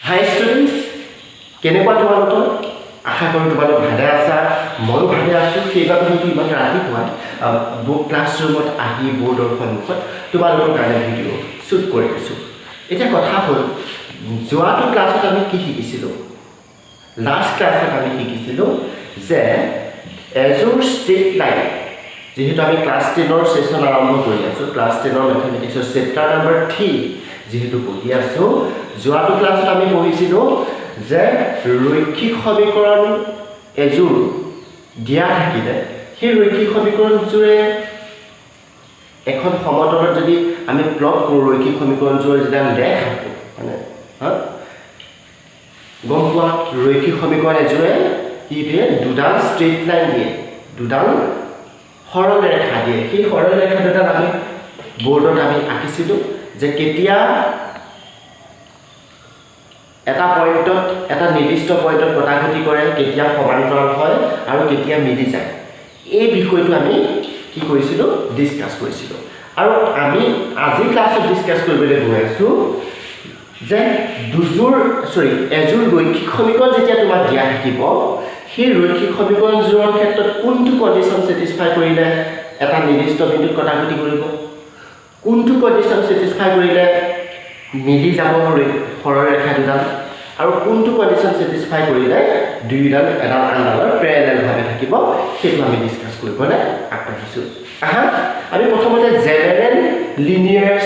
হাই students, কেনেকুৱা তোমালোকৰ? আশা কৰোঁ তোমালোক ভালে আছা, ময়ো ভালে আছোঁ। সেইবাবে হয়তো ইমান ৰাতিপুৱা ক্লাছৰুমত আহি বৰ্ডৰ সন্মুখত তোমালোকৰ কাৰণে ভিডিঅ' শ্বুট কৰি আছোঁ। এতিয়া কথা হ'ল, যোৱাটো ক্লাছত আমি কি শিকিছিলোঁ? লাষ্ট ক্লাছত আমি শিকিছিলোঁ যে এযোৰ ষ্ট্ৰেইট লাইন, যিহেতু আমি ক্লাছ 10ৰ ছেশ্যন আৰম্ভ কৰি আছোঁ, ক্লাছ 10ৰ মেথমেটিক্সৰ চেপ্টাৰ নম্বৰ 3 যিহেতু পঢ়ি আছোঁ, যোৱাটো ক্লাছত আমি পঢ়িছিলোঁ যে ৰৈখিক সমীকৰণ এযোৰ দিয়া থাকিলে সেই ৰৈখিক সমীকৰণযোৰে এখন সমতলত যদি আমি প্লট কৰোঁ, ৰৈখিক সমীকৰণযোৰৰ যেতিয়া ৰেখাটো মানে গম পোৱা, ৰৈখিক সমীকৰণ এযোৰে কি দিয়ে? দুডাল ষ্ট্ৰেইট লাইন দিয়ে, দুডাল সৰল ৰেখা দিয়ে। সেই সৰল ৰেখা দুডাল আমি বৰ্ডত আমি আঁকিছিলোঁ যে কেতিয়া এটা পইণ্টত, এটা নিৰ্দিষ্ট পইণ্টত গতাগতি কৰে, কেতিয়া সমান্তৰাল হয় আৰু কেতিয়া মিলি যায়। এই বিষয়টো আমি কি কৰিছিলোঁ? ডিছকাছ কৰিছিলোঁ। আৰু আমি আজি ক্লাছত ডিছকাছ কৰিবলৈ গৈ আছোঁ যে এযোৰ ৰৈখিক সমীকৰণ যেতিয়া তোমাক দিয়া থাকিব, সেই ৰৈখিক সমীকৰণযোৰৰ ক্ষেত্ৰত কোনটো কণ্ডিশ্যন ছেটিছফাই কৰিলে এটা নিৰ্দিষ্ট বিন্দুত গতাগতি কৰিব, কোনটো কণ্ডিশ্যন ছেটিছফাই কৰিলে মিলি যাব সৰল ৰেখা দুডাল, আৰু কোনটো কণ্ডিশ্যন ছেটিছফাই কৰিলে দুয়োডাল এডাল আনডালৰ পেৰেলেলভাৱে থাকিব, সেইটো আমি ডিছকাছ কৰিবলৈ আগবাঢ়িছোঁ। আমি প্ৰথমতে জেনেৰেল লিনিয়াৰ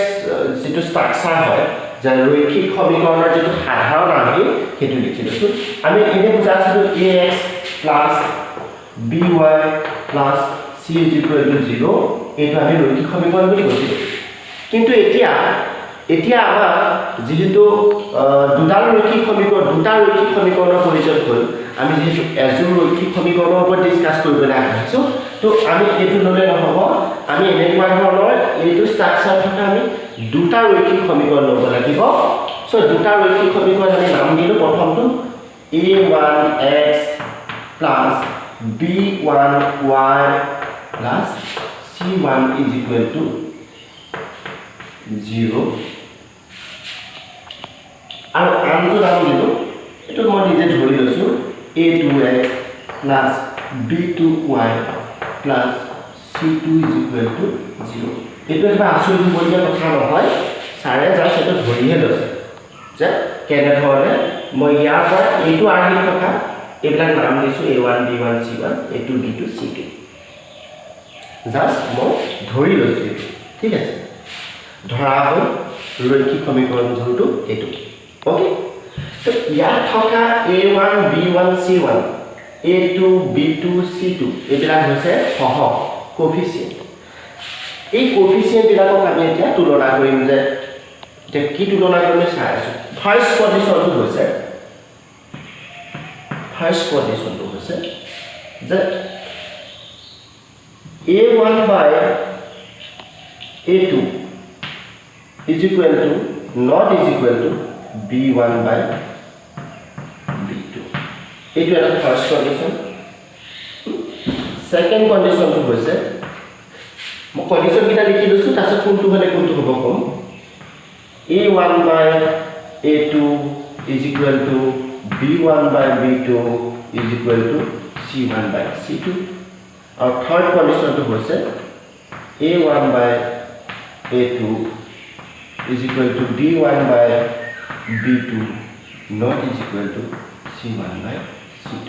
যিটো ষ্ট্ৰাকচাৰ হয়, যে ৰৈখিক সমীকৰণৰ যিটো সাধাৰণ আৰ্হি, সেইটো লিখি লৈছোঁ। আমি এনে বুজাইছিলোঁ ax plus by plus c = 0, এইটো আমি ৰৈখিক সমীকৰণ বুলি কৈছিলোঁ। কিন্তু এতিয়া আমাৰ যিহেতু দুটা ৰৈখিক সমীকৰণৰ প্ৰয়োজন হ'ল, আমি যিহেতু এযোৰ ৰৈখিক সমীকৰণৰ ওপৰত ডিছকাছ কৰিবলৈ আগবাঢ়িছোঁ, তো আমি এইটো ল'লে নহ'ব, আমি এনেকুৱা ধৰণৰ এইটো ষ্ট্ৰাকচাৰ থকা আমি দুটা ৰৈখিক সমীকৰণ ল'ব লাগিব। চ' দুটা ৰৈখিক সমীকৰণ আমি নাম দিলোঁ। প্ৰথমটো a1x plus b1y plus c1 = 0, আৰু আনটো নাম দিলোঁ, এইটো মই নিজে ধৰি লৈছোঁ, a2x plus b2y plus c2 = 0। এইটো এটা আচৰিত হ'বলগীয়া কথা নহয়, ছাৰে জাষ্ট এইটো ধৰিহে লৈছে যে কেনেধৰণে মই ইয়াৰ পৰা এইটো আৰ্হি থকা এইবিলাক নাম দিছোঁ, a1 b1 c1, a2 b2 c2, just মই ধৰি লৈছোঁ। ঠিক আছে, ধৰা হ'ল ৰৈখিক সমীকৰণযোৰটো এইটো। অ'কে, তো ইয়াত থকা a1 b1 c1, a2 b2 c2 এইবিলাক হৈছে সহগ, কোফিচিয়েণ্ট। এই কোফিচিয়েণ্টবিলাকক আমি এতিয়া তুলনা কৰিম। যে এতিয়া কি তুলনা কৰিম চাই আছোঁ। ফাৰ্ষ্ট কণ্ডিশ্যনটো হৈছে যে a1 by a2 not b1 by b2, এইটো এটা ফাৰ্ষ্ট কণ্ডিশ্যন। ছেকেণ্ড কণ্ডিশ্যনটো হৈছে, মই কণ্ডিশ্যনকেইটা লিখি লৈছোঁ, তাৰপিছত কোনটো হ'লে কোনটো হ'ব ক'ম। a1 by a2 = b1 by b2 = c1 by c2, আৰু থাৰ্ড কণ্ডিশ্যনটো হৈছে a1 by a2 = b1 by b2 not c1 by c2।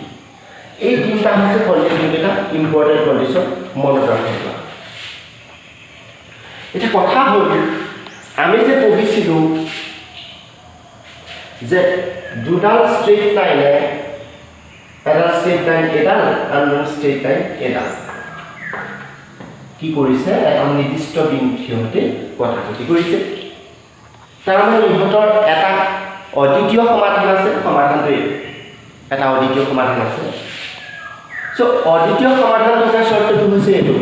এই তিনিটা হৈছে কণ্ডিশ্যনকেইটা, ইম্পৰ্টেণ্ট কণ্ডিশ্যন, মনত ৰাখিবা। এতিয়া কথা হ'ল, আমি যে পঢ়িছিলোঁ যে দুডাল ষ্ট্ৰেইট লাইনে, এডাল ষ্ট্ৰেইট লাইন এডাল আৰু ষ্ট্ৰেইট লাইন এডাল কি কৰিছে, এটা নিৰ্দিষ্ট বিন্দুত সিহঁতে গতাগতি কৰিছে। তাৰমানে ইহঁতৰ এটা অদ্বিতীয় সমাধান আছে, সমাধানটো এটা অদ্বিতীয় সমাধান আছে। চ' অদ্বিতীয় সমাধান থকা চৰ্তটো হৈছে এইটো,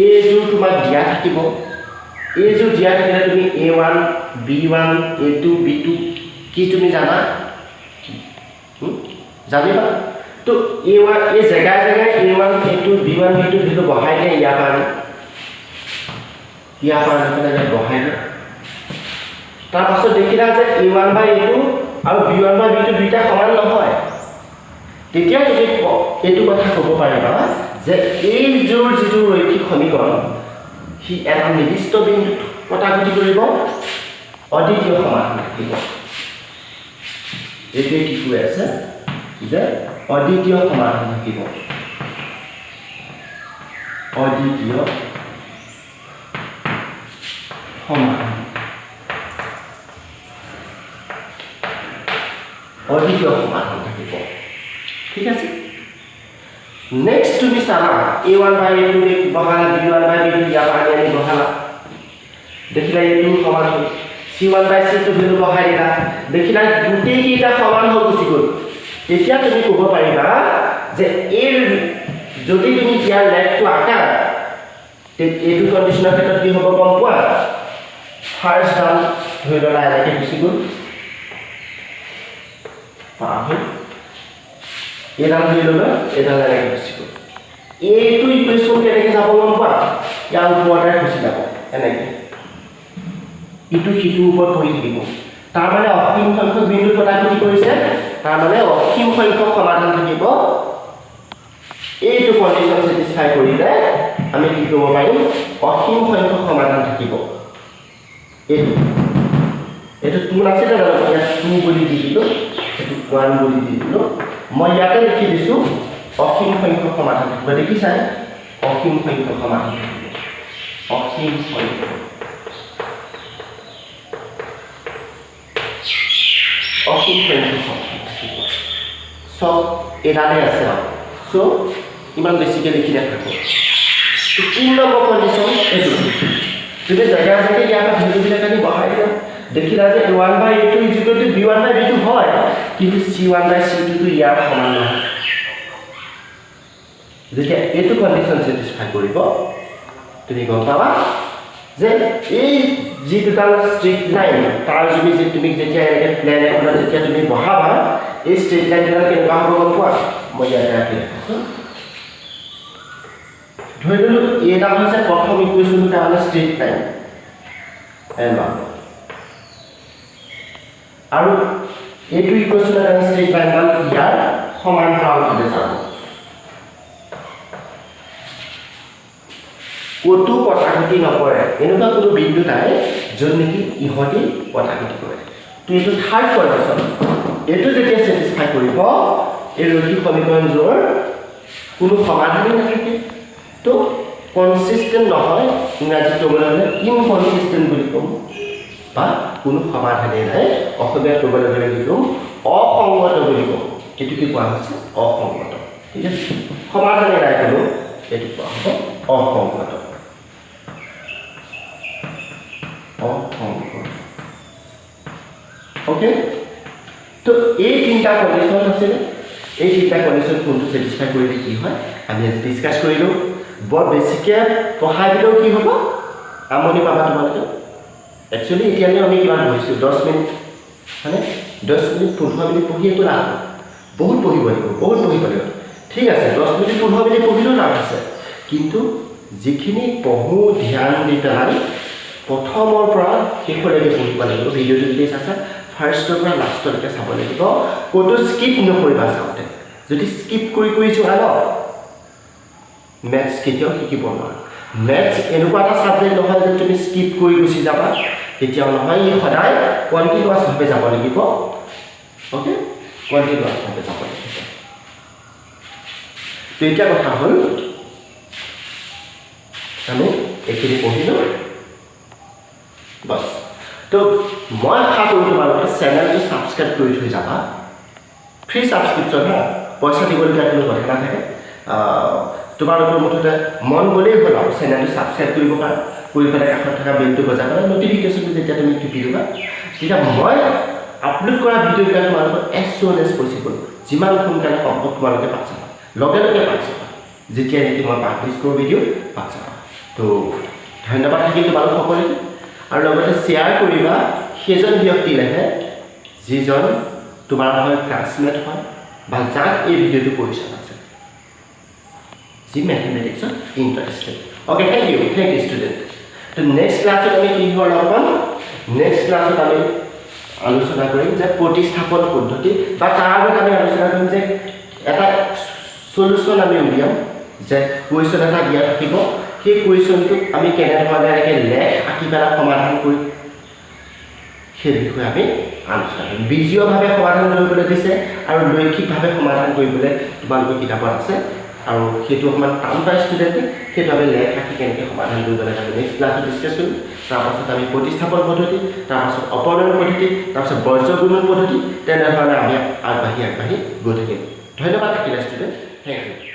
এইযোৰ তোমাক দিয়া থাকিব, এইযোৰ দিয়া থাকিলে তুমি a1 b1 a2 b2 কি তুমি জানা, জানিবা। তো a1 এই জেগাই জেগাই a1 a2 b1 b2 সেইটো বহাই দিয়ে, ইয়াৰ পৰা বহাই দিয়ে। তাৰ পাছত দেখিলা যে a1/a2 আৰু b1/b2 দুইটা সমান নহয় তেতিয়া তুমি এইটো কথা ক'ব পাৰিবা যে এই যোৰ যিটো ৰৈখিক সমীকৰণ সি এটা নিৰ্দিষ্ট বিন্দুত কটাকটি কৰিব অদ্বিতীয় সমাধান থাকিব এইটোৱে কি কৈ আছে যে অদ্বিতীয় সমাধান থাকিব অদ্বিতীয় সমাধান অদ্বিতীয় সমাধান থাকিব ঠিক আছে নেক্সট তুমি চাবা a1/a2 বহালা b1/b2 ইয়াৰ পৰা আমি বহালা দেখিলা এইটো সমান হ'ল c1/c2 ভ্যালু বহাই দিলা দেখিলা গোটেই কেইটা সমান হৈ গুচি গ'ল এতিয়া তুমি ক'ব পাৰিবা যে এই যদি তুমি ইয়াৰ লেফটো আকা এইটো কন্ডিশনৰ ক্ষেত্ৰত কি হ'ব গম পোৱা ফাৰ্স্ট ডাল ধৰি ললা এনেকৈ গুচি গ'ল পাহৰি এডাল ধৰি ললা এডাল এনেকৈ গুচি গ'ল এইটো ইকুৱেশ্যন কেনেকৈ যাব গম পোৱা ইয়াৰ ওপৰতে গুচি যাব এনেকৈ ইটো সিটোৰ ওপৰত পৰি থাকিব তাৰ মানে অসীম সংখ্যক বিন্দু কটাকটি কৰিছে তাৰ মানে অসীম সংখ্যক সমাধান থাকিব এইটো কন্ডিশন স্যাটিসফাই কৰিলে আমি কি কৰিব পাৰিম অসীম সংখ্যক সমাধান থাকিব এইটো 2 আছে জানো ইয়াত 2 বুলি দি দিলো এইটো 1 বুলি দি দিলো মই ইয়াতে লিখি দিছো অসীম সংখ্যক সমাধান থাকিব দেখিছা অসীম সংখ্যক সমাধান থাকিব অসীম সংখ্যক অসীম সংখ্যক সমাধান থাকিব সব এডালে আছে সো ইমান বেছিকে লিখি নাথাকো 3 নম্বৰ কন্ডিশন এইটো যদি জায়গা জায়গা ইয়াৰ ভ্যালু বিলাক আমি বহাই দিওঁ দেখিলা যে a1/a2 b1/b2 হয় কিন্তু c1/c2 তো ইয়াৰ সমান নহয় যেতিয়া এইটো কন্ডিশন স্যাটিসফাই কৰিব তুমি গম পাবা যে এই যি দুটাল ষ্ট্ৰেট লাইন তাৰ যদি তুমি যেতিয়া এনেকৈ প্লেন এখনত যেতিয়া তুমি বহাবা এই ষ্ট্ৰেট লাইনডাল কেনেকুৱা হ'ব গম পোৱা মই ইয়াতে ৰাখি ৰাখিছো ধৰি ললো এটা হৈছে প্ৰথম ইকুৱেশ্যনটো তাৰমানে ষ্ট্ৰেট লাইন এলবা আৰু এইটো ইকুৱেশ্যনৰ কাৰণে ষ্ট্ৰেট লাইনডাল ইয়াৰ সমান্তৰালভাৱে যাব কতো কটাকটি নকৰে এনেকুৱা কোনো বিন্দু নাই য'ত নেকি ইহঁতি কটাকটি কৰে তো এইটো থাৰ্ড কন্ডিশন এইটো যেতিয়া স্যাটিসফাই কৰিব এই ৰৈখিক সমীকৰণযোৰ কোনো সমাধানেই নাথাকে তো কনসিস্টেন্ট নহয় ইংৰাজীত ক'বলৈ হ'লে ইনকনসিস্টেন্ট বুলি ক'ম বা কোনো সমাধানেই নাই অসমীয়াত ক'বলৈ হ'লে কি ক'ম অসংগত বুলি ক'ম এইটো কি কোৱা হৈছে অসংগত ঠিক আছে সমাধানেই নাই কোনো এইটো কোৱা হ'ব অসংগত ओके तो এই তিনটা কন্ডিশন আছে এই তিনটা কন্ডিশন কোনটো স্যাটিসফাই কৰিলে কি হয় আমি আজি ডিসকাস কৰিলো বৰ বেছিকে পঢ়াই দিলেও কি হ'ব আমনি পাবা তোমালোকে একচুয়ালি এতিয়ালৈ আমি কিমান পঢ়িছো 10 মিনিট মানে 10 মিনিট 15 মিনিট পঢ়ি একো লাভ বহুত পঢ়িব লাগিব বহুত পঢ়িব লাগিব ঠিক আছে 10 মিনিট 15 মিনিট পঢ়িলেও লাভ আছে কিন্তু যিখিনি পঢ়ো ধ্যান দি পেলাই প্ৰথমৰ পৰা শেষলৈকে পঢ়িব লাগিব ভিডিঅ'টো যদি চাইছা ফাৰ্ষ্টৰ পৰা লাষ্টলৈকে চাব লাগিব ক'তো স্কিপ নকৰিবা চাওঁতে যদি স্কিপ কৰি যোৱা ন মেথছ কেতিয়াও শিকিব নোৱাৰা মেথছ এনেকুৱা এটা ছাবজেক্ট নহয় যে তুমি স্কিপ কৰি গুচি যাবা তেতিয়াও নহয় ই সদায় কণ্টিনিউৱাছভাৱে যাব লাগিব অ'কে কণ্টিনিউৱাছভাৱে যাব লাগিব তো এতিয়া কথা হ'ল আমি এইখিনি পঢ়িলোঁ बस तो मैं आशा करूँ तुम्हारे चैनल को सब्सक्राइब कर थी जाबा फ्री सब्सक्रिप्शन है पैसा दिबलगिया कोनो कथा ना थाके तुम्हारे मुठते मन गले हल चैनल को सब्सक्राइब करिब पारा करि पेला काखत थाका बेलটো बजा पेला नोटिफिकेशन जेटा तुम टिपि दिबा तेटा मैं अपलोड करा भिडिओ बिला तुम्हारे एज सुन एज पसिबल जिमान सोनकाले सम्भव तुम्हारे पाछा लगे लगे पाछा जेटिया नेকি मैं पाब्लिश करो भिडिओ पाछा तो धन्यवाद থাকিল তোমালোক সকলোকে और लगते शेयर करिबा सेजन व्यक्तिलेहे जिजन तुमार হয় क्लासमेट হয় বা যাক এই ভিডিওটো পঢ়িছা আছে जी mathematics interested okay thank you student तो नेक्स्ट क्लास में আমি কি হল নেক্সট ক্লাছত আমি আলোচনা কৰিম যে প্ৰতিস্থাপন পদ্ধতি বা তাৰ আগত আমি আলোচনা কৰিম যে এটা সলিউশ্যন আমি উলিয়াম যে কুৱেশ্যন এটা দিয়া থাকিব সেই কুৱেশ্যনটোক আমি কেনেধৰণে লেখ আঁকি পেলাই সমাধান কৰিম সেই বিষয়ে আমি আলোচনা কৰিম বিজীয়ভাৱে সমাধান কৰিবলৈ দিছে আৰু লৈখিকভাৱে সমাধান কৰিবলৈ তোমালোকৰ কিতাপত আছে আৰু সেইটো অকণমান টান পায় ষ্টুডেণ্টে সেইটো আমি লেখ আঁকি কেনেকৈ সমাধান কৰিব লাগে আমি নেক্সট ক্লাছত ডিছকাছ কৰিম তাৰপাছত আমি প্ৰতিস্থাপন পদ্ধতি তাৰপাছত অপনয়ন পদ্ধতি তাৰপাছত বৰ্জ্য গুণন পদ্ধতি তেনেধৰণে আমি আগবাঢ়ি গৈ থাকিম ধন্যবাদ থাকিলে ষ্টুডেণ্ট থেংক ইউ